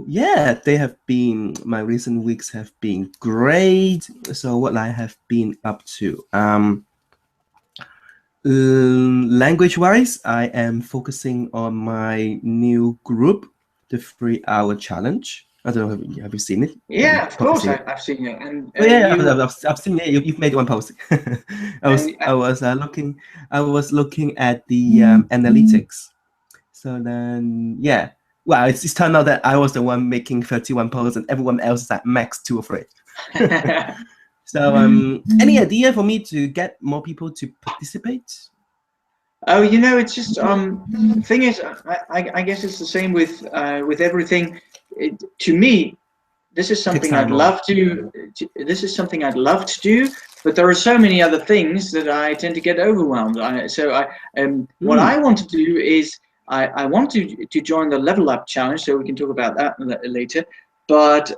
yeah, my recent weeks have been great. So what I have been up to, language-wise, I am focusing on my new group, the 3-hour challenge. I don't know, have you seen it? Yeah, Yeah, you've of probably course, seen it. I've seen it, and Oh yeah, you I've seen it. You've made one post. and I was looking at the analytics. So then, yeah. Well, it's turned out that I was the one making 31 posts, and everyone else is at max 2 or 3. So, any idea for me to get more people to participate? Oh, it's just thing is, I guess it's the same with everything. To me, this is Takes something I'd time more. love this is something I'd love to do, but there are so many other things that I tend to get overwhelmed. What Mm, I want to do is I want to join the Level Up Challenge, so we can talk about that later. But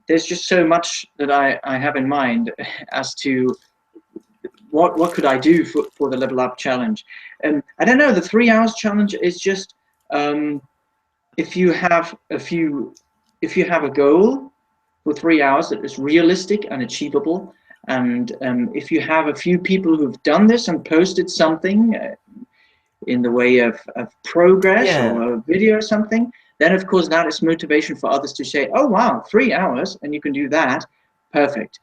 there's just so much that I have in mind as to what could I do for the Level Up Challenge. I don't know. The 3 hours challenge is just if you have a goal for 3 hours that is realistic and achievable. And if you have a few people who've done this and posted something in the way of progress yeah. or a video or something, then of course that is motivation for others to say, oh wow, 3 hours and you can do that, perfect,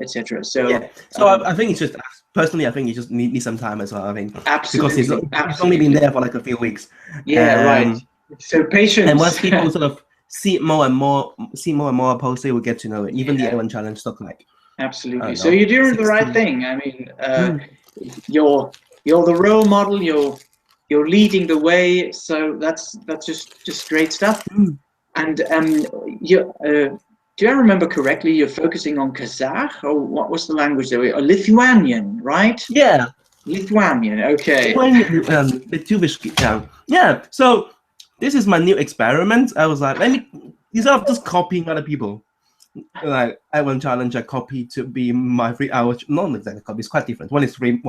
etc. So Yeah. So I think it's just personally, I think you just need some time as well. I think because absolutely, it's only been absolutely, there for like a few weeks, yeah, right. um, So and patience. once people sort of see more and more posts, they will get to know it. Even the Yeah, A1 challenge took like, I absolutely. don't So know, you're doing the right 16. thing. I mean, Mm, you're the role model. You're leading the way. So that's just great stuff. mm. And you do I remember correctly? You're focusing on Kazakh, or what was the language there? Or Lithuanian, right? Yeah. Lithuanian. Okay. When the two yeah. So this is my new experiment. I was like, let me instead of just copying other people, like A1 challenge, I copy to be my 3 hour. Not exactly copy. It's quite different. One is 3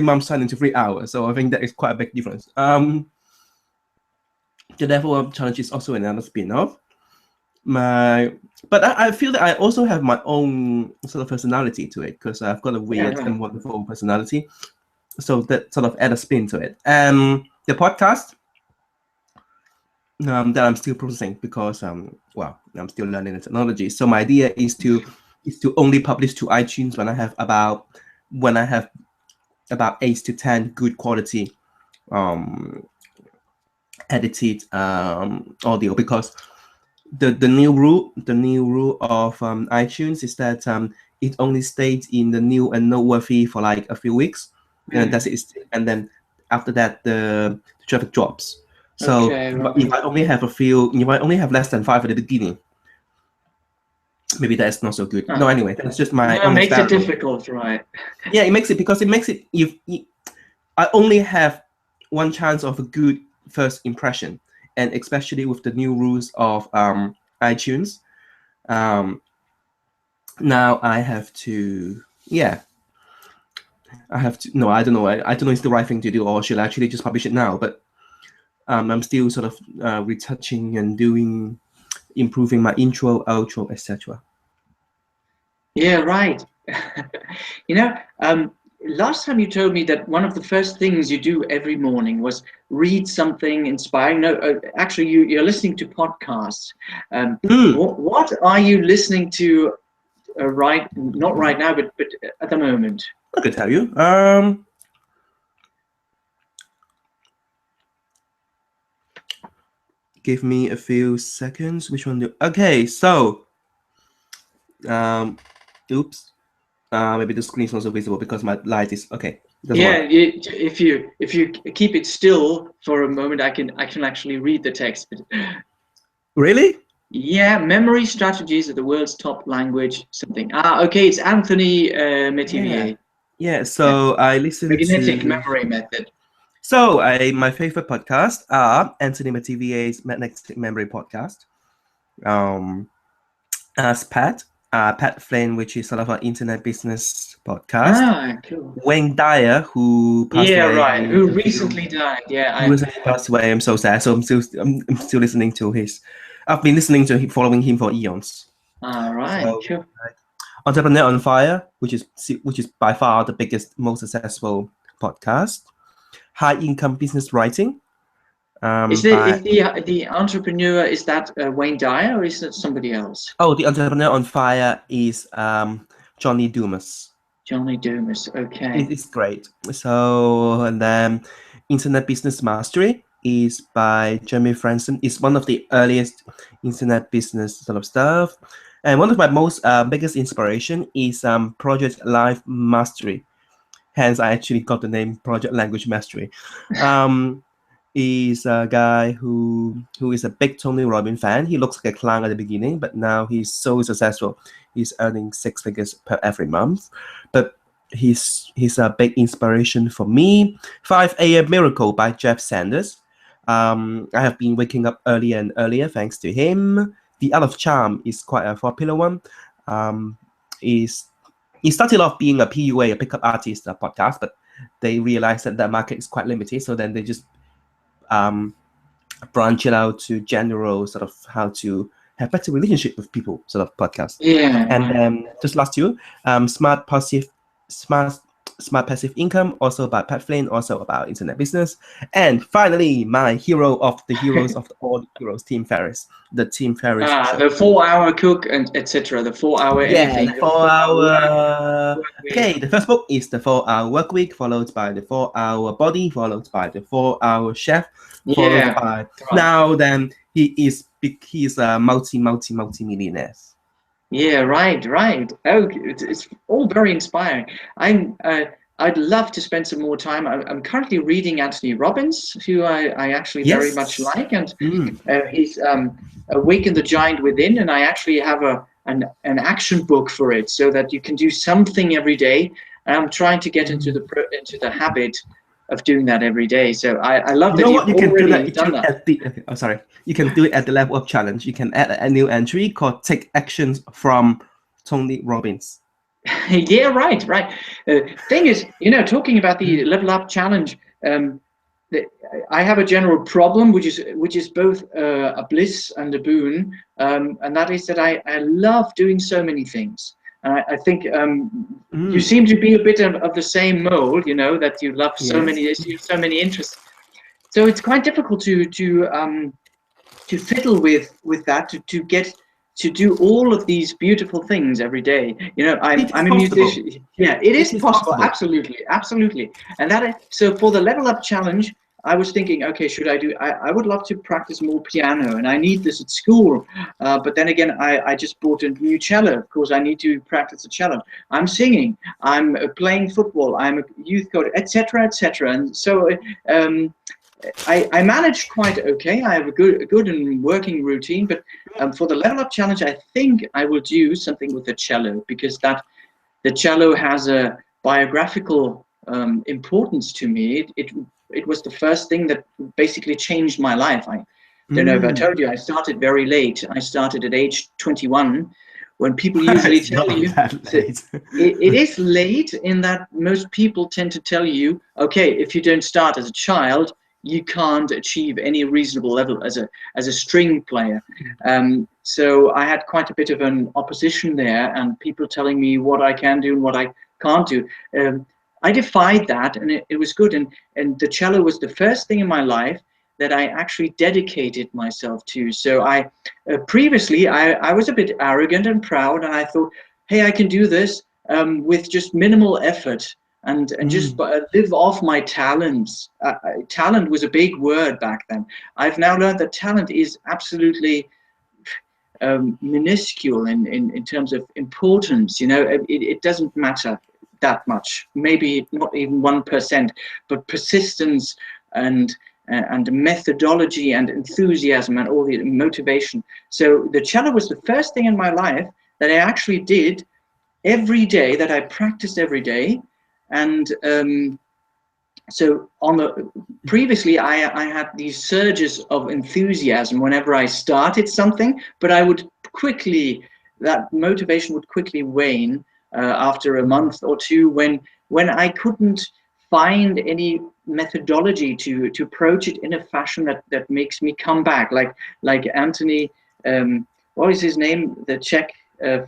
months turn into 3 hours. So I think that is quite a big difference. The level up challenge is also another spin-off. But I feel that I also have my own sort of personality to it because I've got a Yeah. weird Right. and wonderful personality. So that sort of add a spin to it. The podcast that I'm still processing because I'm still learning the technology. So my idea is to only publish to iTunes when I have about 8 to 10 good quality um edited audio, because the new rule of iTunes is that it only stays in the new and noteworthy for like a few weeks, and that's Mm. it. And then after that, the traffic drops. So Okay. if Right. I only have less than 5 at the beginning, maybe that's not so good. No, anyway, that's just my Yeah, own makes it experiment. difficult, right? Yeah, it makes it I only have one chance of a good first impression, and especially with the new rules of iTunes. Um, Now I have to, yeah, I have to. No, I don't know. I don't know. If it's the right thing to do, or should I actually just publish it now? But I'm still sort of retouching and improving my intro, outro, etc. Yeah, right. You know, last time you told me that one of the first things you do every morning was read something inspiring. No, actually, you're listening to podcasts. Mm, What are you listening to not right now, but at the moment? I could tell you. Give me a few seconds. Which one do? Okay, so um, oops. Maybe the screen is not so visible because my light is okay. It doesn't Yeah, work. if you keep it still for a moment, I can actually read the text. Really? Yeah, memory strategies are the world's top language. Something. Okay, it's Anthony Yeah. Metivier. Yeah. Yeah, So I listen magnetic to. memory method. So my favorite podcasts are Anthony Mativier's Magnetic Memory podcast, um, Ask Pat, Pat Flynn, which is sort of an internet business podcast. Ah, cool. Wayne Dyer, who passed Yeah, away right. Who a recently few, died? Yeah, who recently passed away. I'm so sad. So I'm still listening to his. I've been listening to him, following him for eons. all right, So cool. Entrepreneur on Fire, which is by far the biggest, most successful podcast. High Income Business Writing. Is By the entrepreneur, is that Wayne Dyer or is that somebody else? the Entrepreneur on Fire is Johnny Dumas. Johnny Dumas. Okay. It's great. So, and then Internet Business Mastery is by Jeremy Franson. It's one of the earliest internet business sort of stuff. And one of my most biggest inspiration is Project Life Mastery. Hence, I actually got the name Project Language Mastery. Is a guy who is a big Tony Robbins fan. He looks like a clown at the beginning, but now he's so successful. He's earning 6 figures per every month. But he's a big inspiration for me. 5 a.m. Miracle by Jeff Sanders. I have been waking up earlier and earlier thanks to him. The Art of Charm is quite a popular one. Is It started off being a PUA, a pickup artist podcast, but they realized that the market is quite limited, so then they just branch it out to general sort of how to have better relationship with people sort of podcast. Yeah. And then just last two, smart smart passive income, also by Pat Flynn, also about internet business. And finally, my hero of the heroes of all the heroes, Tim Ferriss, the Tim Ferriss show. The 4-hour cook and etc. The 4-hour anything. The 4-hour. Okay, the first book is the 4-hour work week, followed by the 4-hour body, followed by the 4-hour chef, followed by now then he's a multi-millionaire. Yeah, right. Oh, it's all very inspiring. I'd love to spend some more time. I'm currently reading Anthony Robbins, who I actually very much like, and he's Awaken the Giant Within, and I actually have an action book for it, so that you can do something every day. And I'm trying to get into the habit of doing that every day. So I love that you've already done that. You can do it at the level of challenge. You can add a new entry called Take Actions from Tony Robbins. Yeah, right. Thing is, talking about the level up challenge, I have a general problem, which is both a bliss and a boon, and that is that I love doing so many things. I think you seem to be a bit of the same mold, that you love so many interests. So it's quite difficult to fiddle with that, to get to do all of these beautiful things every day. I'm a musician. Yeah, it is possible. Absolutely. And so for the level up challenge, I was thinking, okay, I would love to practice more piano, and I need this at school. But then again, I just bought a new cello. Of course, I need to practice the cello. I'm singing. I'm playing football. I'm a youth coach, etc. And so I manage quite okay. I have a good and working routine. But for the level up challenge, I think I will do something with the cello, because the cello has a biographical importance to me. It was the first thing that basically changed my life. I don't know if I told you, I started very late. I started at age 21, when people usually tell you it is late, in that most people tend to tell you, okay, if you don't start as a child, you can't achieve any reasonable level as a string player. So I had quite a bit of an opposition there, and people telling me what I can do and what I can't do. I defied that, and it was good. And the cello was the first thing in my life that I actually dedicated myself to. So previously I was a bit arrogant and proud, and I thought, hey, I can do this with just minimal effort and just live off my talents. Talent was a big word back then. I've now learned that talent is absolutely minuscule in terms of importance. It doesn't matter that much, maybe not even 1%, but persistence and methodology and enthusiasm and all the motivation. So the cello was the first thing in my life that I actually did every day, that I practiced every day. And so previously I had these surges of enthusiasm whenever I started something, but I would quickly that motivation would quickly wane after a month or two, when I couldn't find any methodology to approach it in a fashion that makes me come back, like Anthony, what is his name, the Czech,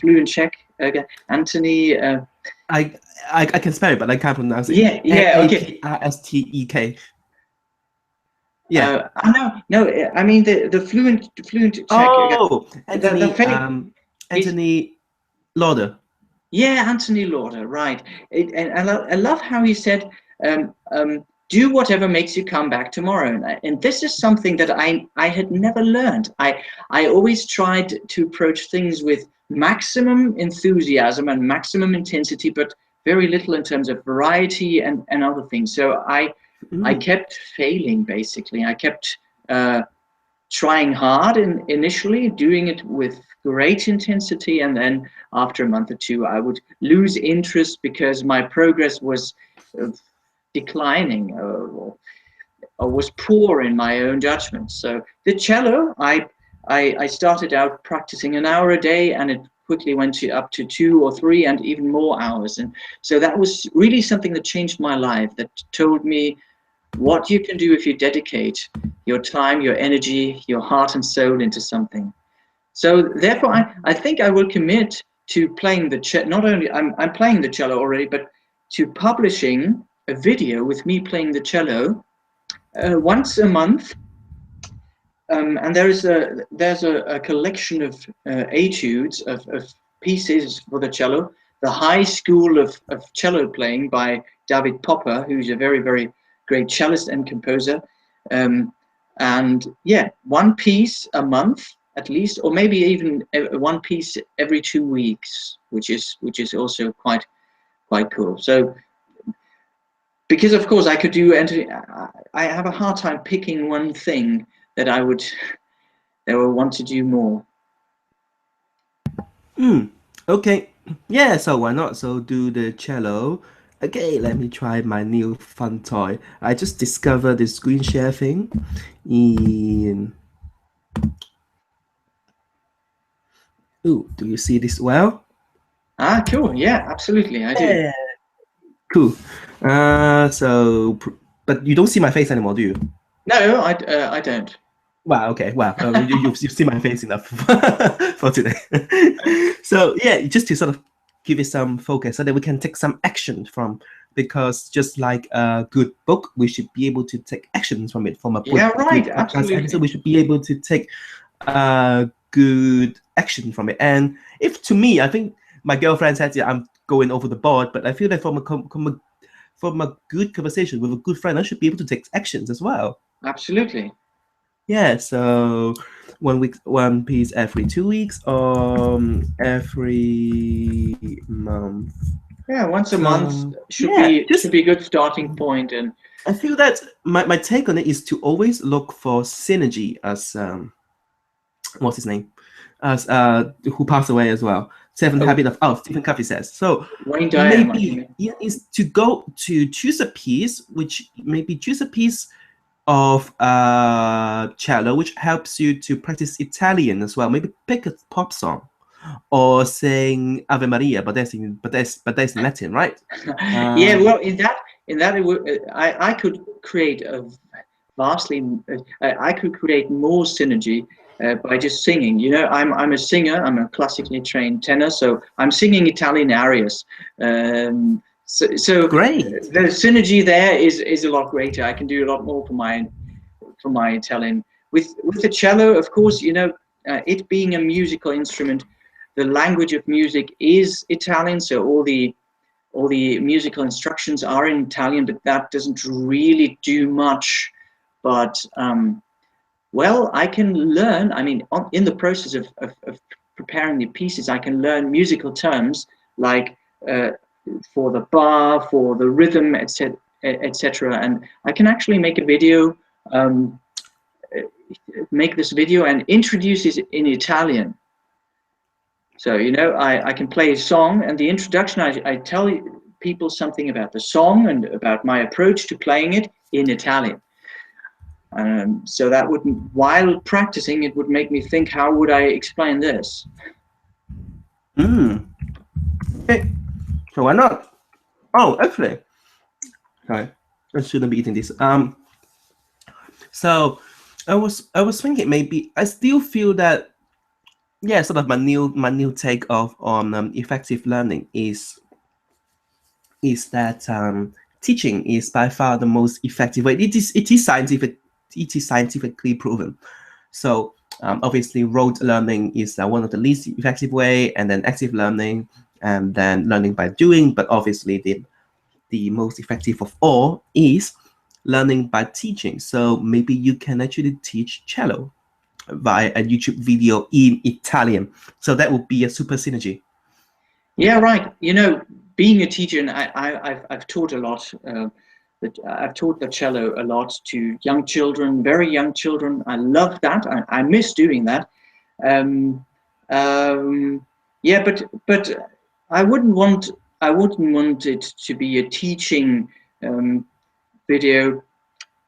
fluent Czech, Anthony, I, I can spell it, but I can't pronounce it. yeah, okay. Naprastek. Yeah. No, I mean the fluent Czech guy. Oh, The he's, Anthony Lauder. yeah, Anthony Lauder, right. And I love how he said, do whatever makes you come back tomorrow. And this is something that I had never learned. I always tried to approach things with maximum enthusiasm and maximum intensity, but very little in terms of variety and other things. So I kept failing, basically. I kept trying hard initially, doing it with great intensity, and then after a month or two, I would lose interest because my progress was declining, or was poor in my own judgment. So the cello, I started out practicing an hour a day, and it quickly went up to 2 or 3 and even more hours. And so that was really something that changed my life, that told me what you can do if you dedicate your time, your energy, your heart and soul into something. So therefore, I think I will commit to playing the cello. Not only I'm playing the cello already, but to publishing a video with me playing the cello once a month. And there's a collection of etudes of pieces for the cello. The High School of Cello Playing by David Popper, who's a very, very great cellist and composer. And yeah, one piece a month at least, or maybe even one piece every 2 weeks, which is also quite cool. So because of course I could do, I have a hard time picking one thing that I would want to do more. Okay. Yeah, so why not? So do the cello. Okay, let me try my new fun toy. I just discovered the screen share thing in. Ooh, do you see this well? Ah, cool. Yeah, absolutely. I do. Yeah. Cool. But you don't see my face anymore, do you? No, I don't. Wow. Okay. Wow. You've seen my face enough for today. So yeah, just to sort of give it some focus, so that we can take some action from. Because just like a good book, we should be able to take actions from it. From a Yeah, right. good podcast Absolutely. episode, we should be able to take good action from it. And if to me, I think my girlfriend said, "Yeah, I'm going over the board," but I feel that from a good conversation with a good friend, I should be able to take actions as well. Absolutely. Yeah, so one piece every 2 weeks, every month. Yeah, once a So, month should yeah, be a good starting point. And I feel that my take on it is to always look for synergy, as what's his name, as who passed away as well. Seven Habit of Stephen Covey says. So Wayne Dyer, maybe it is to choose a piece, choose a piece of cello, which helps you to practice Italian as well. Maybe pick a pop song or sing Ave Maria, but that's in Latin, right? Yeah, well, in that it would, I could create a vastly, I could create more synergy by just singing. You know, I'm a singer. I'm a classically trained tenor, so I'm singing Italian arias. So Great. The synergy there is a lot greater. I can do a lot more for my Italian. With the cello, of course, you know, it being a musical instrument, the language of music is Italian, so all the musical instructions are in Italian, but that doesn't really do much. But well, I can learn. I mean, in the process of preparing the pieces, I can learn musical terms like for the bar, for the rhythm, etc., etc. And I can actually make a video, make this video and introduce it in Italian. So, you know, I can play a song, and the introduction, I tell people something about the song and about my approach to playing it in Italian. So that would, while practicing, it would make me think, how would I explain this? Okay. So why not? Oh, actually, sorry, I shouldn't be eating this. So I was thinking maybe I still feel that yeah, sort of my new take of on effective learning is that teaching is by far the most effective way. It is scientifically proven. So obviously, rote learning is one of the least effective way, and then active learning, and then learning by doing. But obviously, the most effective of all is learning by teaching. So maybe you can actually teach cello via a YouTube video in Italian. So that would be a super synergy. Yeah, right. You know, being a teacher, and I've taught a lot. I've taught the cello a lot to young children, very young children. I love that. I miss doing that. Um, um, yeah, but I wouldn't want it to be a teaching um, video.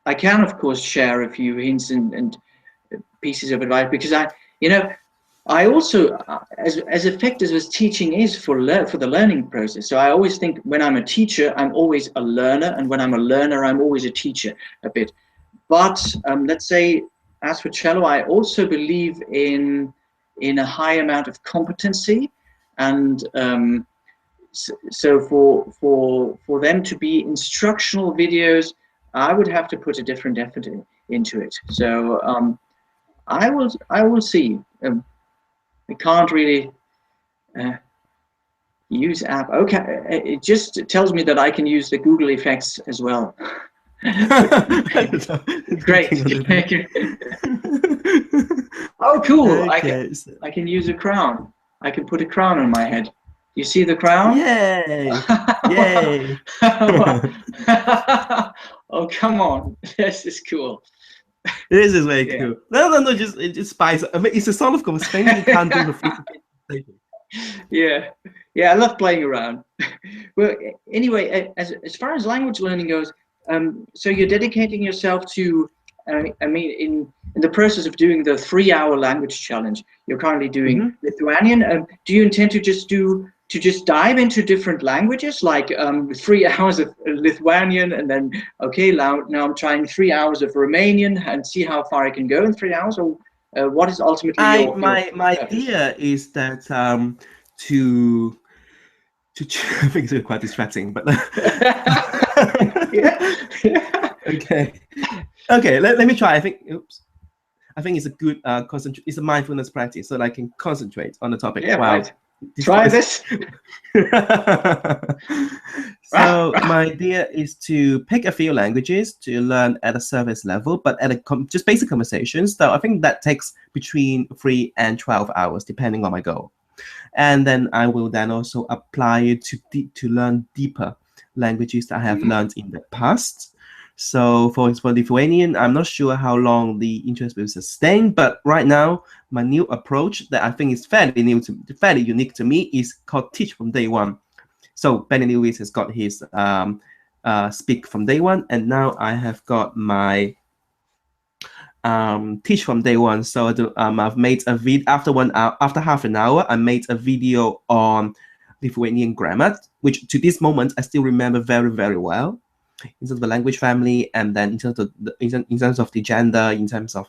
I can, of course, share a few hints and pieces of advice because you know, I also, as effective as teaching is for the learning process. So I always think when I'm a teacher, I'm always a learner, and when I'm a learner, I'm always a teacher a bit. But let's say, as for cello, I also believe in a high amount of competency, and so for them to be instructional videos, I would have to put a different effort into it. So I will see. I can't really uh, use app. Okay, it just tells me that I can use the Google effects as well. Great. Oh, cool. Okay. So, I can use a crown. I can put a crown on my head. You see the crown? yay! Yay! Oh, come on. This is cool. This is very Yeah. cool. No, just spice. I mean, it's a sort of conversation you can't do with Yeah, I love playing around. Well, anyway, as far as language learning goes, so you're dedicating yourself to, I mean, in the process of doing the 3-hour language challenge, you're currently doing Lithuanian. Do you intend to just dive into different languages, like 3 hours of Lithuanian, and then okay, now I'm trying 3 hours of Romanian, and see how far I can go in 3 hours, or what is ultimately your my purpose? idea is that to I think it's quite distracting, but Yeah. okay. Let me try. I think it's a good it's a mindfulness practice, so that I can concentrate on the topic. Yeah, Wow. right. Try this. So my idea is to pick a few languages to learn at a surface level, but at just basic conversations. So I think that takes between 3 and 12 hours, depending on my goal. And then I will then also apply it to learn deeper languages that I have learned in the past. So for Lithuanian, I'm not sure how long the interest will sustain, but right now my new approach that I think is fairly unique to me is called Teach from Day One. So Benny Lewis has got his Speak from Day One, and now I have got my Teach from Day One. So I've made a video after half an hour. I made a video on Lithuanian grammar, which to this moment I still remember very, very well, in terms of the language family, and then in terms of in terms of the gender, in terms of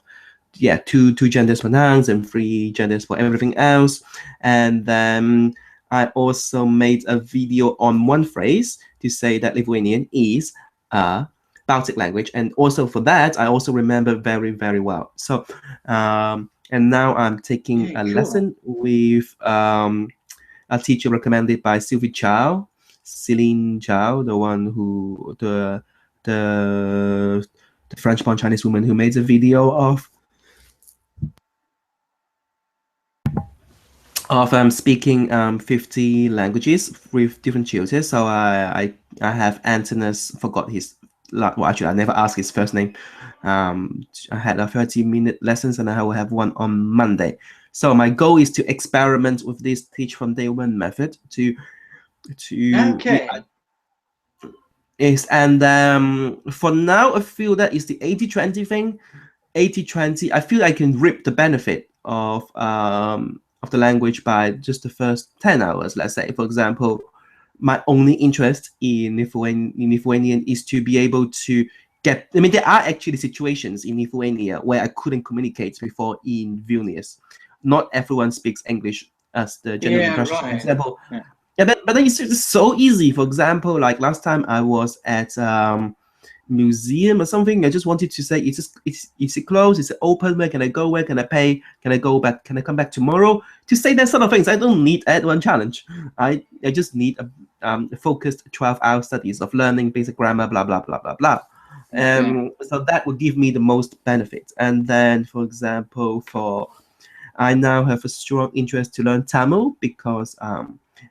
two genders for nouns and 3 genders for everything else. And then I also made a video on one phrase to say that Lithuanian is a Baltic language, and also for that I also remember very, very well. So and now I'm taking Okay, a cool. lesson with a teacher recommended by Sylvie Chow, Celine Chow, the one who the French-born Chinese woman who made a video of speaking 50 languages with different tutors. So I have Antonis, forgot his, well, actually I never asked his first name. I had a 30-minute lessons, and I will have one on Monday. So my goal is to experiment with this Teach from Day One method to Okay. is, and for now I feel that is the 80-20 thing. 80-20, I feel I can reap the benefit of of the language by just the first 10 hours, let's say. For example, my only interest in Lithuanian is to be able to get, I mean, there are actually situations in Lithuania where I couldn't communicate before in Vilnius. Not everyone speaks English as the general Yeah, impression. For right. example, Yeah. yeah, but then it's just so easy. For example, like last time I was at museum or something. I just wanted to say, is it closed? Is it open? Where can I go? Where can I pay? Can I go back? Can I come back tomorrow? To say that sort of things. I don't need one challenge. I just need a focused 12-hour studies of learning basic grammar, blah blah blah blah blah. Okay. So that would give me the most benefit. And then, for example, I now have a strong interest to learn Tamil because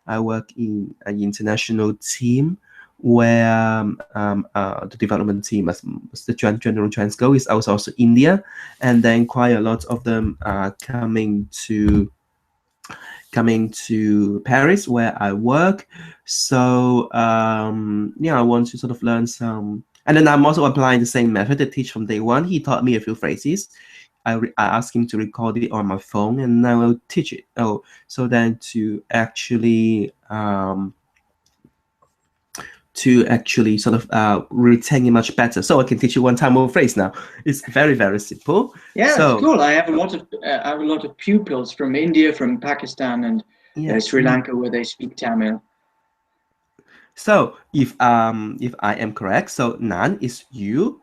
I work in an international team where the development team, as the general trends go, is also India, and then quite a lot of them are coming to Paris where I work. So yeah, I want to sort of learn some, and then I'm also applying the same method to teach from day one. He taught me a few phrases. I asked him to record it on my phone, and now I'll teach it. Oh, so then to actually sort of retain it much better. So I can teach you one time more phrase now. It's very, very simple. Yeah, it's So cool. I have a lot of pupils from India, from Pakistan, and yeah. Sri Lanka, where they speak Tamil. So if I am correct, so Nan is you,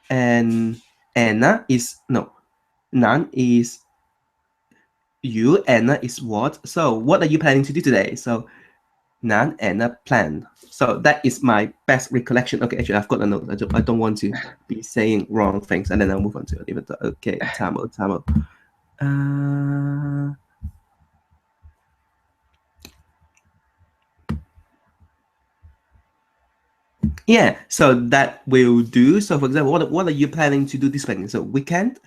and Anna is no. Nan is you, Anna is what? So what are you planning to do today? So Nan, Anna, plan. So that is my best recollection. Okay, actually, I've got a note. I don't want to be saying wrong things, and then I'll move on to it. Even though, okay, Tamil. Uh, yeah, so that will do. So, for example, what are you planning to do this weekend? So, weekend,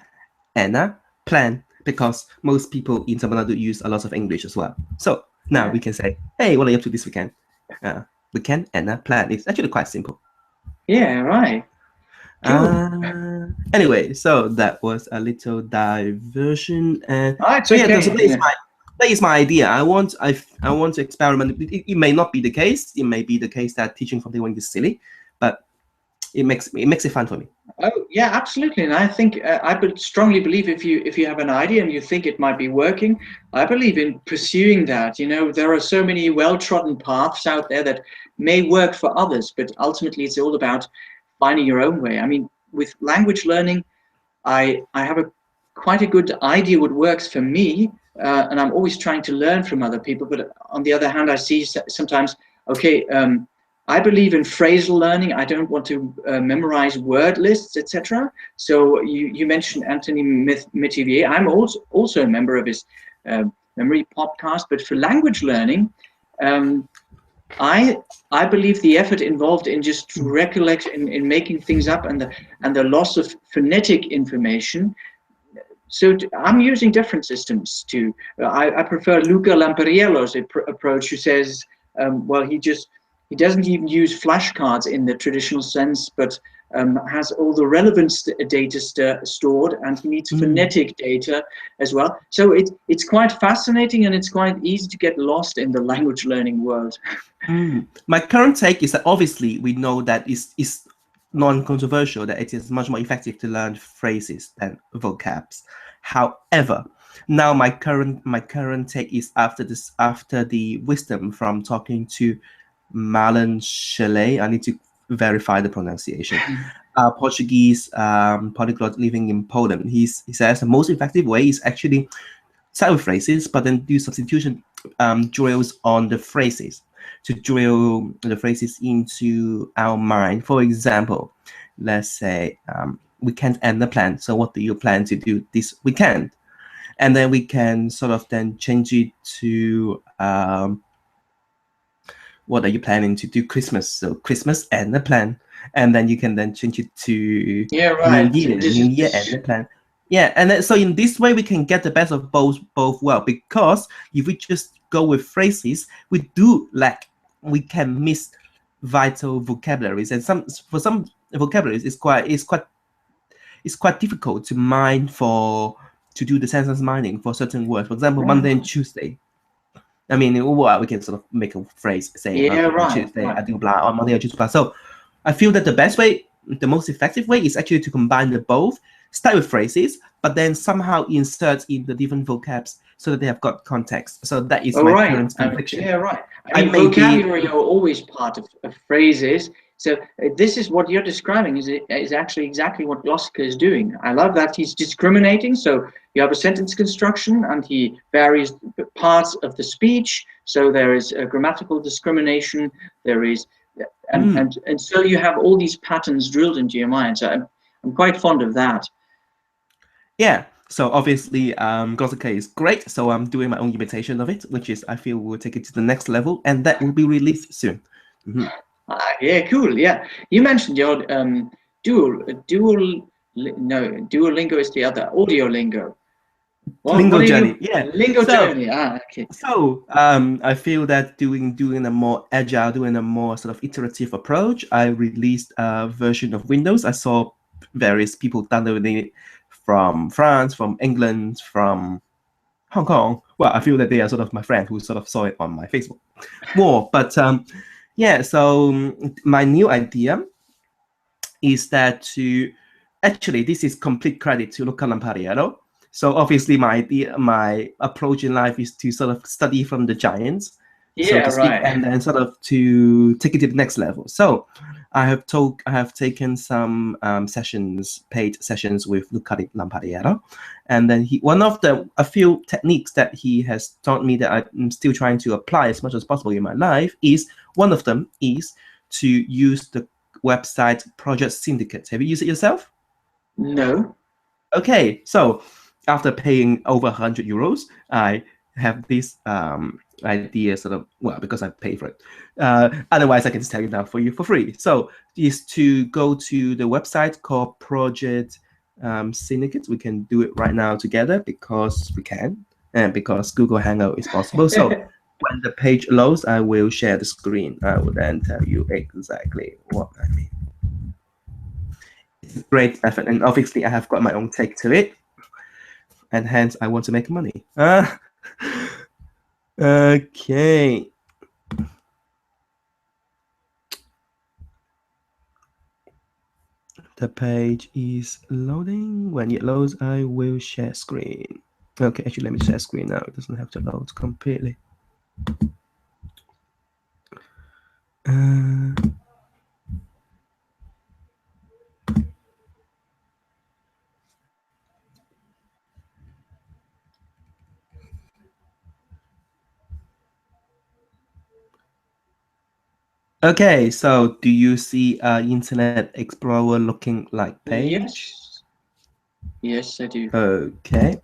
Anna, plan, because most people in Tamil Nadu use a lot of English as well. So now Yeah. we can say, hey, what are you up to this weekend? Weekend, Anna, plan. It's actually quite simple. Yeah, right. Cool. Anyway, so that was a little diversion, and Oh, it's so yeah, so okay. Yeah. that is my idea. I want to experiment. It may not be the case. It may be the case that teaching from day one is silly, but it makes it fun for me. Oh, yeah, absolutely. And I think strongly believe if you have an idea and you think it might be working, I believe in pursuing that. You know, there are so many well-trodden paths out there that may work for others, but ultimately it's all about finding your own way. I mean, with language learning, I have a quite a good idea what works for me, and I'm always trying to learn from other people. But on the other hand, I see sometimes, okay, I believe in phrasal learning. I don't want to memorize word lists, etc. So you mentioned Anthony Metivier. I'm also a member of his memory podcast. But for language learning, um, I believe the effort involved in just recollection, in making things up, and the loss of phonetic information. So I'm using different systems to. I prefer Luca Lampariello's approach, who says, well, he doesn't even use flashcards in the traditional sense, but has all the relevant data stored, and he needs phonetic data as well. So it's quite fascinating, and it's quite easy to get lost in the language learning world. My current take is that obviously we know that is non-controversial, that it is much more effective to learn phrases than vocabs. However, now my current take is after the wisdom from talking to Marlon Chalet. I need to verify the pronunciation. Portuguese polyglot living in Poland. He says the most effective way is actually start with phrases, but then do substitution drills on the phrases to drill the phrases into our mind. For example, let's say we can't end the plan. So what do you plan to do this weekend? And then we can sort of then change it to what are you planning to do Christmas? So Christmas and the plan. And then you can then change it to Yeah, New right. Year, New Year and the plan. Yeah, and then, so in this way we can get the best of both well, because if we just go with phrases, we can miss vital vocabularies, and for some vocabularies it's quite difficult to mine for to do the sentence mining for certain words. For example, Right. Monday and Tuesday. I mean, well, we can sort of make a phrase saying, Yeah, okay, on right, Tuesday right. I do blah, on Monday I do blah. So I feel that the best way, the most effective way is actually to combine the both, start with phrases, but then somehow insert in the different vocabs so that they have got context. So that is Oh, my right. current conviction. Yeah, right. I I mean, may be, vocabulary are always part of phrases. So this is what you're describing is actually exactly what Glossiker is doing. I love that he's discriminating. So you have a sentence construction and he varies parts of the speech. So there is a grammatical discrimination. There is, and so you have all these patterns drilled into your mind. So I'm quite fond of that. yeah. So obviously, Glossiker is great. So I'm doing my own imitation of it, which is I feel will take it to the next level, and that will be released soon. Yeah, cool. Yeah, you mentioned your Duolingo is the other Audiolingo. What Lingo are journey, you yeah. Lingo So journey? Okay. So I feel that doing a more agile, doing a more sort of iterative approach, I released a version of Windows. I saw various people downloading it from France, from England, from Hong Kong. Well, I feel that they are sort of my friend who sort of saw it on my Facebook more. But yeah, so my new idea is that to actually this is complete credit to Luca Lampariello. So obviously my idea, my approach in life is to sort of study from the giants, so Yeah, to speak, right. and then sort of to take it to the next level. So I have taken some sessions, paid sessions with Luca Lampariello, and then one of the a few techniques that he has taught me that I'm still trying to apply as much as possible in my life is one of them is to use the website Project Syndicate. Have you used it yourself? No. Okay, so after paying over 100 euros, I have this idea sort of, well, because I pay for it. Otherwise, I can just tell you now for you for free. So is to go to the website called Project Syndicate. We can do it right now together because we can, and because Google Hangout is possible. So when the page loads, I will share the screen. I will then tell you exactly what I mean. It's a great effort, and obviously I have got my own take to it, and hence I want to make money. Okay. The page is loading. When it loads, I will share screen. Okay, actually, let me share screen now. It doesn't have to load completely. Okay, so do you see Internet Explorer looking like page? Yes. Yes, I do. Okay.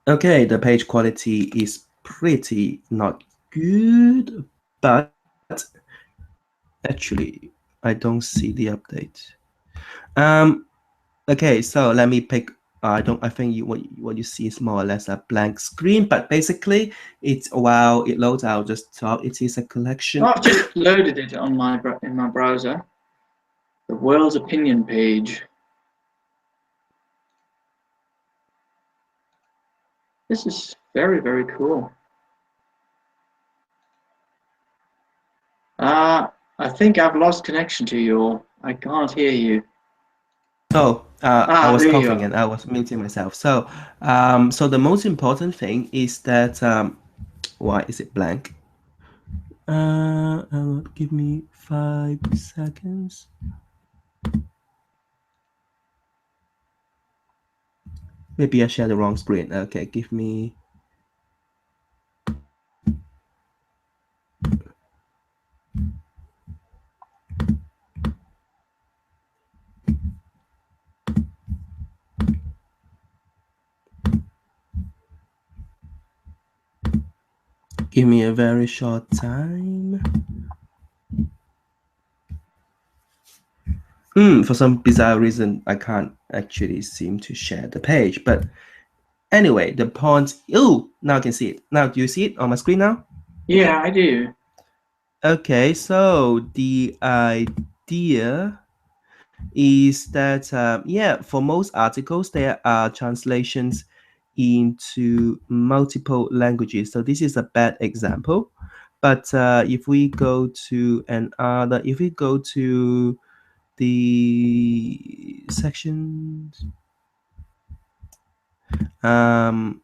Okay, the page quality is pretty not good, but actually I don't see the update. Okay, so let me pick. I think what you see is more or less a blank screen, but basically it's while it loads, I'll just talk. It is a collection. Oh, I've just loaded it on in my browser. The world's opinion page. This is very, very cool. I think I've lost connection to you all. I can't hear you. Oh, I was There you coughing are. and I was muting myself. So, so the most important thing is that why is it blank? Give me 5 seconds. Maybe I shared the wrong screen. Okay, give me. Give me a very short time. For some bizarre reason, I can't actually seem to share the page. But anyway, the point. Oh, now I can see it. Now, do you see it on my screen now? Yeah, I do. Okay, so the idea is that yeah, for most articles there are translations into multiple languages. So this is a bad example. But if we go to another, if we go to the section, um,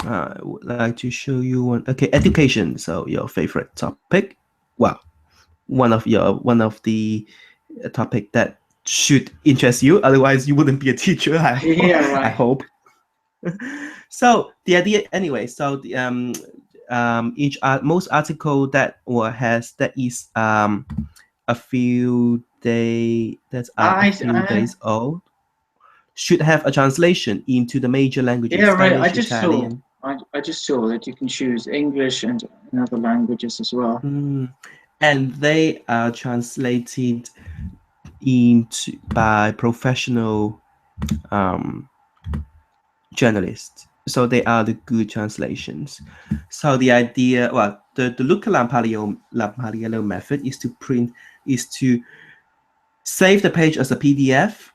I would like to show you one. Okay, education. So your favorite topic. Well, one of the topic that should interest you. Otherwise, you wouldn't be a teacher. Yeah, I right. hope. So the idea, anyway. So most article that or has that is a few a few I days old should have a translation into the major languages: yeah, right. Spanish, Italian. I just saw that you can choose English and other languages as well. Mm, and they are translated into by professional um, journalists. So they are the good translations. So the idea, well, the Luca Lampaliello method is to save the page as a PDF,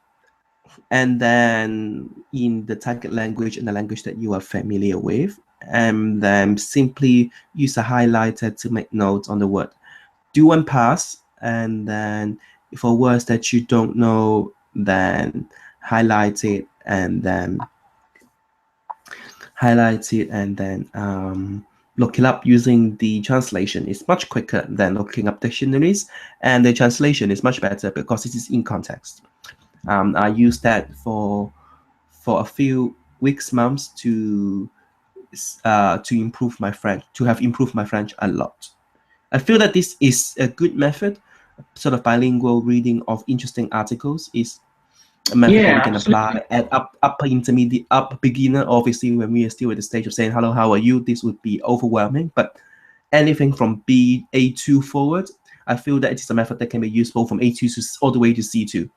and then in the target language and the language that you are familiar with, and then simply use a highlighter to make notes on the word. Do one pass, and then for words that you don't know, then highlight it, and then look it up using the translation. It's much quicker than looking up dictionaries, and the translation is much better because it is in context. I use that for a few weeks, months to improve my French, to have improved my French a lot. I feel that this is a good method. Sort of bilingual reading of interesting articles is a method that Yeah, we can apply absolutely. at upper intermediate, upper beginner. Obviously, when we are still at the stage of saying hello, how are you, this would be overwhelming. But anything from A2 forward, I feel that it is a method that can be useful from A2 to all the way to C2.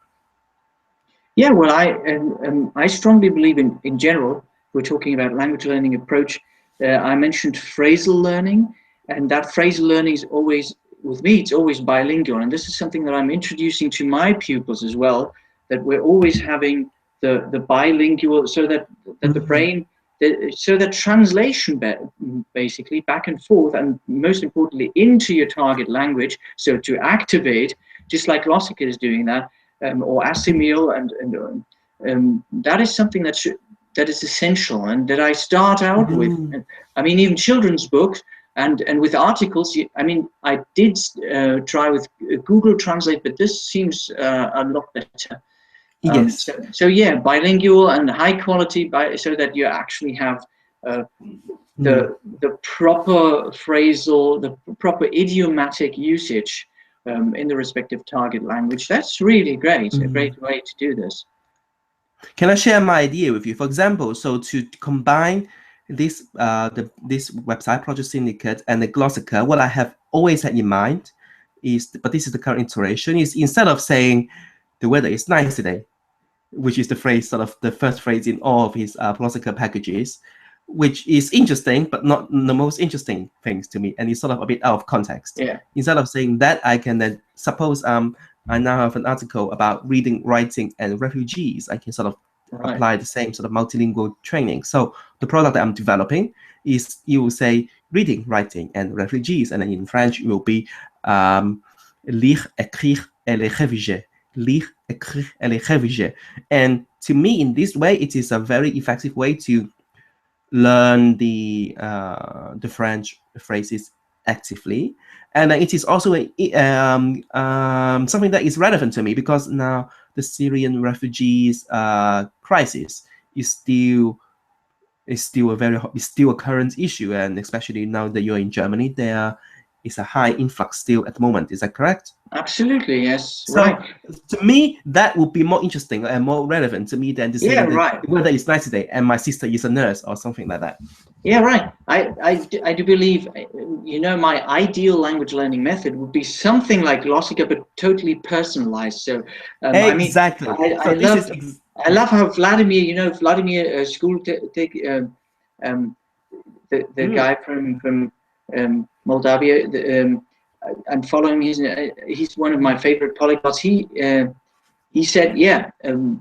Yeah, well, I strongly believe in general. We're talking about language learning approach. I mentioned phrasal learning, and that phrasal learning is always with me. It's always bilingual, and this is something that I'm introducing to my pupils as well. That we're always having the bilingual, so that the Mm, brain, so that translation basically back and forth, and most importantly into your target language. So to activate, just like Lossica is doing that, or Asimil, and that is something that is essential, and that I start out with. mm, I mean, even children's books and with articles. I mean, I did try with Google Translate, but this seems a lot better. yes. So yeah, bilingual and high quality, so that you actually have uh, Mm, the proper phrasal, the proper idiomatic usage in the respective target language. That's really great. A mm. great way to do this. Can I share my idea with you? For example, so to combine this website Project Syndicate and the Glossica, what I have always had in mind is, but this is the current iteration, is instead of saying the weather is nice today, which is the phrase, sort of the first phrase in all of his Glossica packages, which is interesting, but not the most interesting things to me, and it's sort of a bit out of context. Yeah. Instead of saying that, I can then suppose I now have an article about reading, writing, and refugees. I can sort of Right. apply the same sort of multilingual training. So the product that I'm developing is, you will say reading, writing, and refugees, and then in French it will be lire, écrire et les réfugiés. Lire, écrire et les réfugiés. And to me, in this way, it is a very effective way to learn the French phrases actively, and it is also something that is relevant to me because now the Syrian refugees crisis is still is still a current issue, and especially now that you're in Germany, there is a high influx still at the moment. Is that correct? Absolutely. Yes. Right. So to me, that would be more interesting and more relevant to me than to Yeah. saying that Right. the weather is nice today and my sister is a nurse or something like that. Yeah. Right. I do believe, my ideal language learning method would be something like Glossica, but totally personalized. So, I mean, Exactly. I So this love is I love how Vladimir, Vladimir school take um, the mm, guy from Moldavia. I'm following his. He's one of my favorite polyglots. he said, yeah,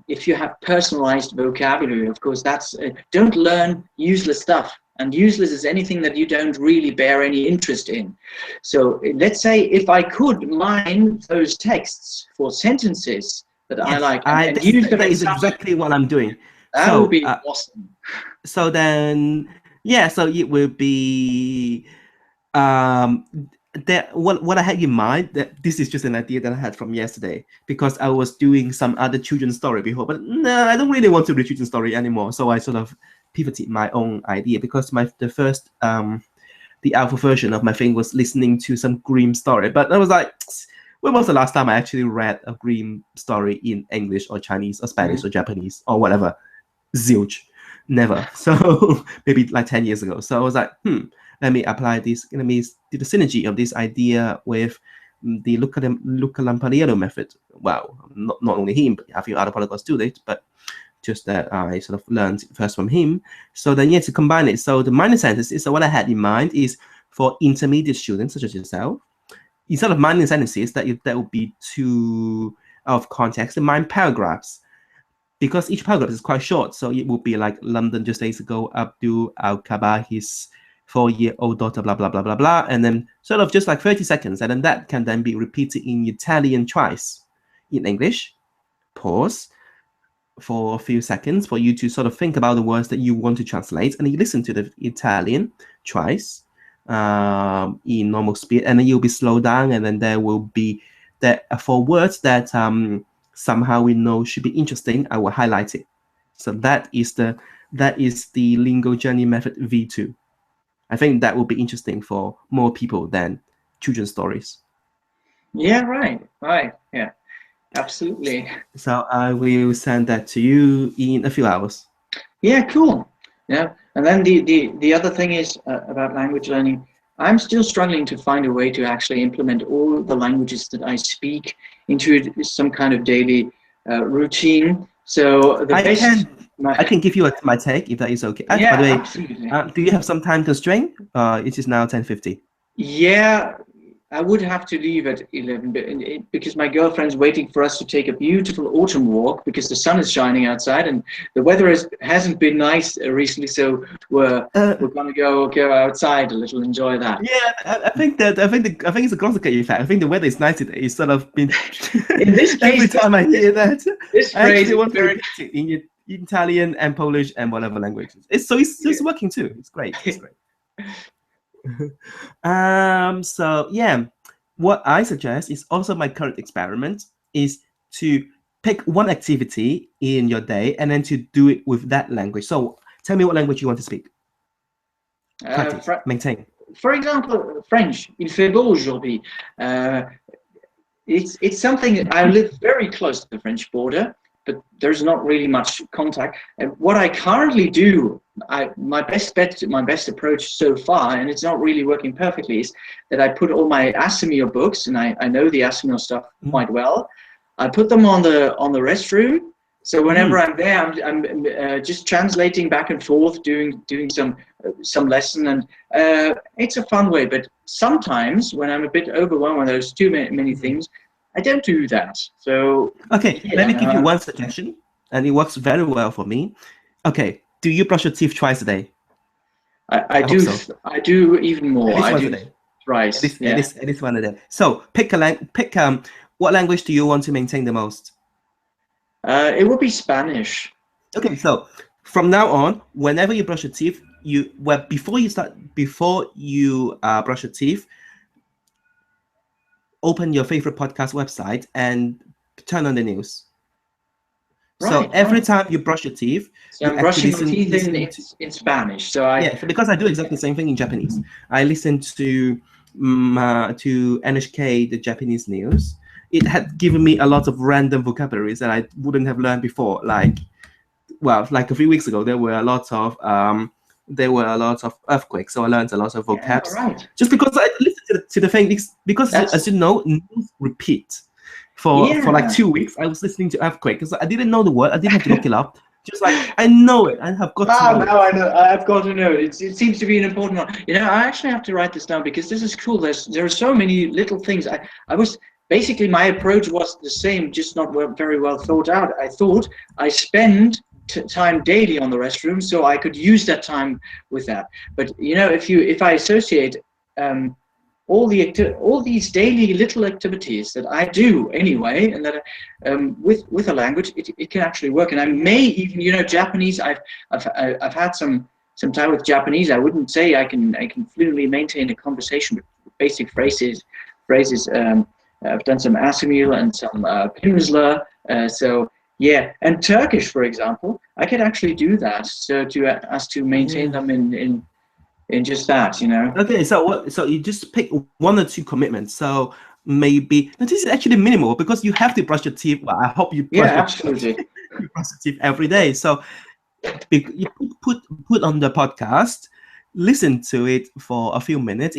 if you have personalized vocabulary, of course, that's don't learn useless stuff. And useless is anything that you don't really bear any interest in. So let's say if I could mine those texts for sentences that I Yes, like and use them that in is some, exactly what I'm doing. that would So, be awesome. so then, yeah, so it will be um that what I had in mind, that this is just an idea that I had from yesterday, because I was doing some other children's story before, but no, I don't really want to read children's story anymore. So I sort of pivoted my own idea, because the first the alpha version of my thing was listening to some Grimm story, but I was like, when was the last time I actually read a Grimm story in English or Chinese or Spanish or Japanese or whatever? Zilch, never. So maybe like 10 years ago. So I was like, let me apply this, let me do the synergy of this idea with the Luca Lampaliero method. Well, not only him, but a few other polygons do it, but just that I sort of learned first from him. So then, yeah, to combine it. So the minor sentences, so what I had in mind is for intermediate students such as yourself, instead of minor sentences that would be too out of context, the mind paragraphs, because each paragraph is quite short. So it would be like, London just days ago, Abdul Al-Kaba, his 4-year-old daughter, blah, blah, blah, blah, blah. And then sort of just like 30 seconds. And then that can then be repeated in Italian twice. In English, pause for a few seconds for you to sort of think about the words that you want to translate. And you listen to the Italian twice in normal speed. And then you'll be slowed down. And then there will be that for words that somehow we know should be interesting, I will highlight it. So that is the Lingo Journey Method V2. I think that will be interesting for more people than children's stories. Yeah, right, yeah, absolutely. So I will send that to you in a few hours. Yeah, cool. Yeah, and then the other thing is about language learning. I'm still struggling to find a way to actually implement all the languages that I speak into some kind of daily routine. So the I can give you my take if that is okay. Yeah, by the way, absolutely. Do you have some time constraint? It is now 10:50. Yeah, I would have to leave at 11 because my girlfriend's waiting for us to take a beautiful autumn walk because the sun is shining outside and the weather hasn't been nice recently, so we're gonna go outside a little, enjoy that. Yeah, I think it's a classical effect. I think the weather is nice today. It's sort of been in this case, every time I hear that, this I phrase actually want to repeat it in Italian and Polish and whatever languages. It's working too. It's great. It's great. So yeah, what I suggest is also my current experiment is to pick one activity in your day and then to do it with that language. So tell me what language you want to speak. Practice, maintain. For example, French. Il fait beau aujourd'hui. It's something. I live very close to the French border, but there's not really much contact. And what I currently do, my best approach so far, and it's not really working perfectly, is that I put all my Assamese books, and I know the Assamese stuff quite well. I put them on the restroom. So whenever I'm there, I'm just translating back and forth, doing some lesson, and it's a fun way. But sometimes when I'm a bit overwhelmed with those too many things, I don't do that. So okay, yeah, let me give you one suggestion, and it works very well for me. Okay, do you brush your teeth twice a day? I do. So. I do even more. At least once a day. Thrice. At least one a day. So pick what language do you want to maintain the most? It would be Spanish. Okay, so from now on, whenever you brush your teeth, before you brush your teeth, open your favorite podcast website and turn on the news. Right, so every time you brush your teeth, so I'm brushing my teeth in Spanish. So because I do exactly the same thing in Japanese. I listen to NHK, the Japanese news. It had given me a lot of random vocabularies that I wouldn't have learned before. Like a few weeks ago, there were a lot of earthquakes, so I learned a lot of vocabs. Yeah, right. Just because I listened to the thing, because as you know, news repeat for like 2 weeks. I was listening to earthquake because I didn't know the word. I didn't have to look it up. Just like I know it, I have got to know. Now I know. I've got to know it. It seems to be an important one. I actually have to write this down because this is cool. There are so many little things. I was basically my approach was the same, just not very well thought out. I thought I spend time daily on the restroom, so I could use that time with that. But if I associate all these daily little activities that I do anyway, and that with a language, it can actually work. And I may even, Japanese. I've had some time with Japanese. I wouldn't say I can fluently maintain a conversation with basic phrases. I've done some Asimil and some Pimsleur. So yeah, and Turkish, for example, I could actually do that. So to maintain them in just that, Okay, so you just pick one or two commitments. So maybe this is actually minimal because you have to brush your teeth. Well, I hope you brush absolutely. you brush your teeth every day. So you put on the podcast, listen to it for a few minutes.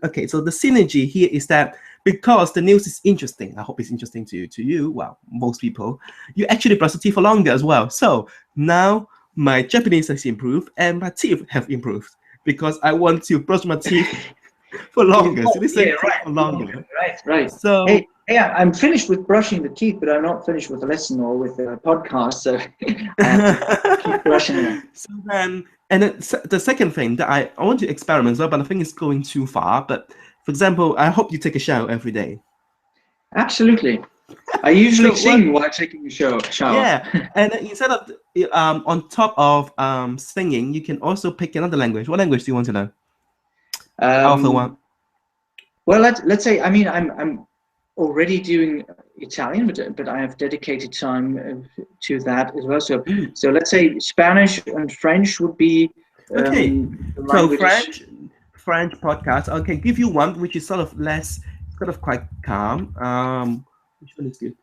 Okay, so the synergy here is that because the news is interesting, I hope it's interesting to you. Well, most people, you actually brush your teeth for longer as well. So now my Japanese has improved and my teeth have improved because I want to brush my teeth for longer. So listen for longer. Right. So hey, I'm finished with brushing the teeth, but I'm not finished with the lesson or with the podcast. So I have to keep brushing them. So then, and then the second thing that I want to experiment, but I think it's going too far. But for example, I hope you take a shower every day. Absolutely. I usually sing while taking a shower. Yeah, and instead of on top of singing, you can also pick another language. What language do you want to learn? Alpha one. Well, let's say. I mean, I'm already doing Italian, but I have dedicated time to that as well. So let's say Spanish and French would be okay. So French podcast. I can give you one which is sort of quite calm. Which one is good?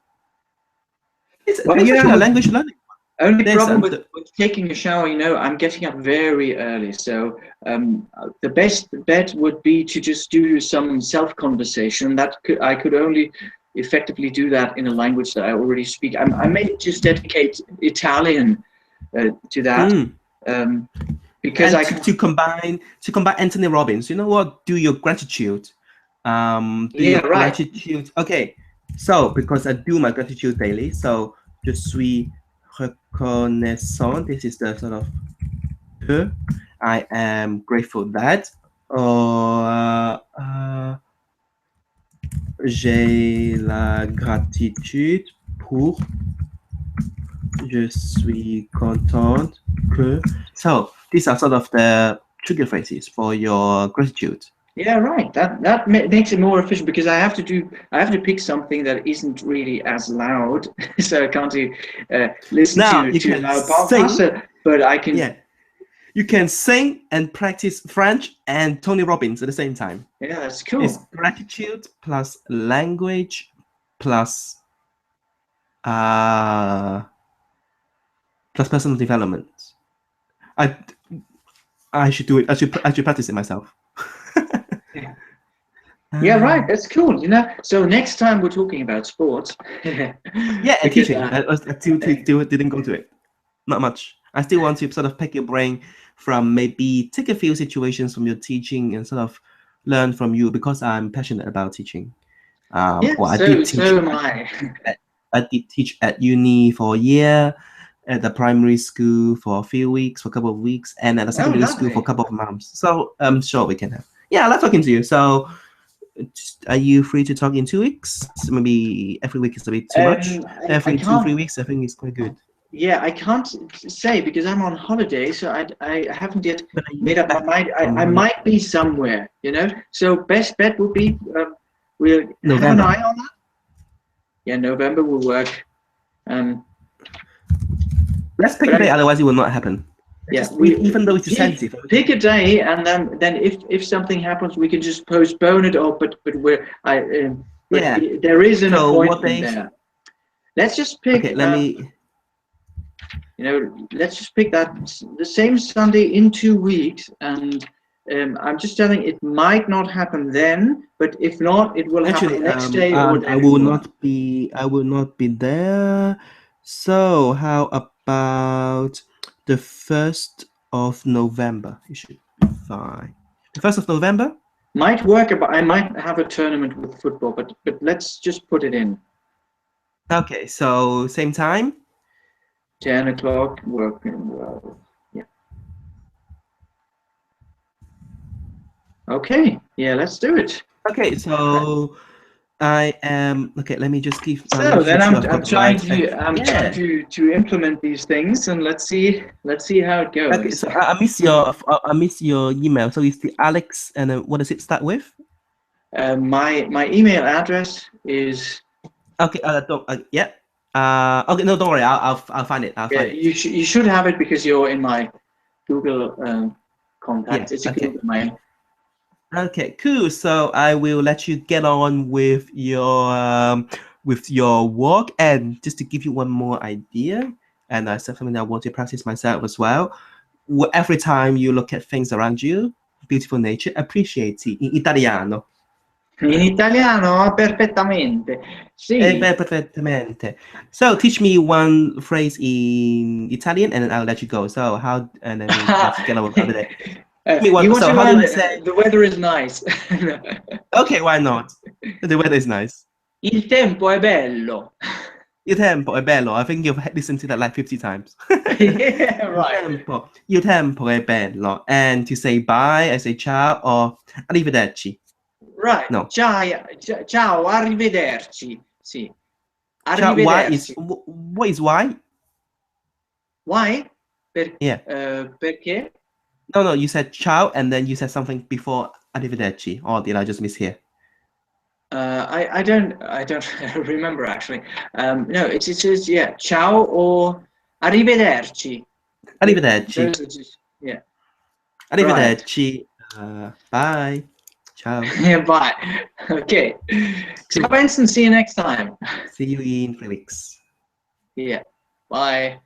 It's actually a language learning. Only problem with taking a shower, I'm getting up very early. So the best bet would be to just do some self-conversation. I could only effectively do that in a language that I already speak. I may just dedicate Italian to that. Because to combine Anthony Robbins. You know what? Do your gratitude. Gratitude. Okay. So because I do my gratitude daily, so je suis reconnaissant. This is the sort of I am grateful that j'ai la gratitude pour je suis contente que. So these are sort of the trigger phrases for your gratitude. Yeah, right. That makes it more efficient because I have to pick something that isn't really as loud, so I can't listen to a loud podcast. But I can. Yeah, you can sing and practice French and Tony Robbins at the same time. Yeah, that's cool. It's gratitude plus language plus personal development. I should do it. I should practice it myself. Yeah, right. That's cool. So next time we're talking about sports. Yeah, and teaching. I still didn't go to it. Not much. I still want to sort of pick your brain from maybe take a few situations from your teaching and sort of learn from you because I'm passionate about teaching. So am I. I did teach at uni for a year, at the primary school for a few weeks, for a couple of weeks, and at the secondary school for a couple of months. So I'm sure we can have. Yeah, I like talking to you. So are you free to talk in 2 weeks? Maybe every week is a bit too much. Every 2-3 weeks, I think it's quite good. Yeah, I can't say because I'm on holiday, so I haven't yet made up my mind. I might be somewhere, So best bet would be we'll have an eye on that. Yeah, November will work. Let's pick a day, otherwise it will not happen. Yeah, even though it's sensitive. Pick a day, and then if something happens, we can just postpone it. But there is an appointment there. Let's just pick. Okay, let's just pick that the same Sunday in 2 weeks, and I'm just telling it might not happen then, but if not, it will happen the next day. I will not be there. So how about the 1st of November? You should be fine. The 1st of November? Might work, but I might have a tournament with football. But let's just put it in. Okay, so same time. 10 o'clock working well. Yeah. Okay. Yeah, let's do it. Okay, so I am okay. Let me just give. Let So me then make sure I've I'm got the trying right. to trying to implement these things, and let's see how it Okay, goes. so I miss your email. So it's the Alex, and what does it start with? My email address is. Okay. Don't. Yeah. Okay. No, don't worry. I'll find it. I'll Yeah, find it. you should have it because you're in my Google Yeah. contacts. It's a Okay. Google mail. Okay. Cool. So I will let you get on with your work, and just to give you one more idea, and I said something I want to practice myself as well. Every time you look at things around you, beautiful nature, appreciati in italiano. In italiano perfettamente. Sì. Perfettamente. So teach me one phrase in Italian, and then I'll let you go. So how, and then let's get on with it. Me You one. want So to how do learn I say? the weather is nice. Okay, why not? The weather is nice. Il tempo è bello. Il tempo è bello. I think you've listened to that like 50 times. Yeah, right. Il tempo è bello. And to say bye, I say ciao or arrivederci. Right. No. Ciao, arrivederci. Sì. Ciao. Arrivederci. What is why? Why? Yeah. Perché? No, you said ciao and then you said something before arrivederci. Or did I just mishear? I don't remember actually. No, it's yeah, ciao or arrivederci. Arrivederci. Those are just yeah. Right. Arrivederci. Bye. Ciao. Yeah, bye. Okay. Ciao, Cool. Benson. See you next time. See you in 3 weeks. Yeah. Bye.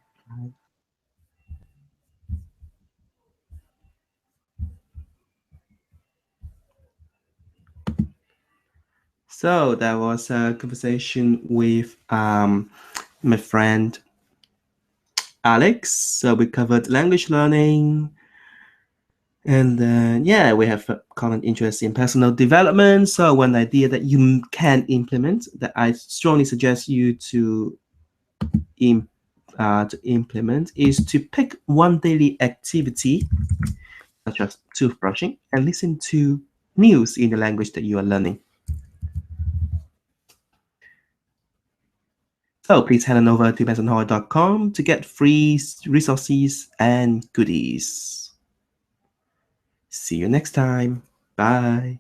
So that was a conversation with my friend Alex. So we covered language learning, and yeah, we have a common interest in personal development. So one idea that you can implement that I strongly suggest you to implement is to pick one daily activity, such as toothbrushing, and listen to news in the language that you are learning. So please head on over to bensonhall.com to get free resources and goodies. See you next time. Bye.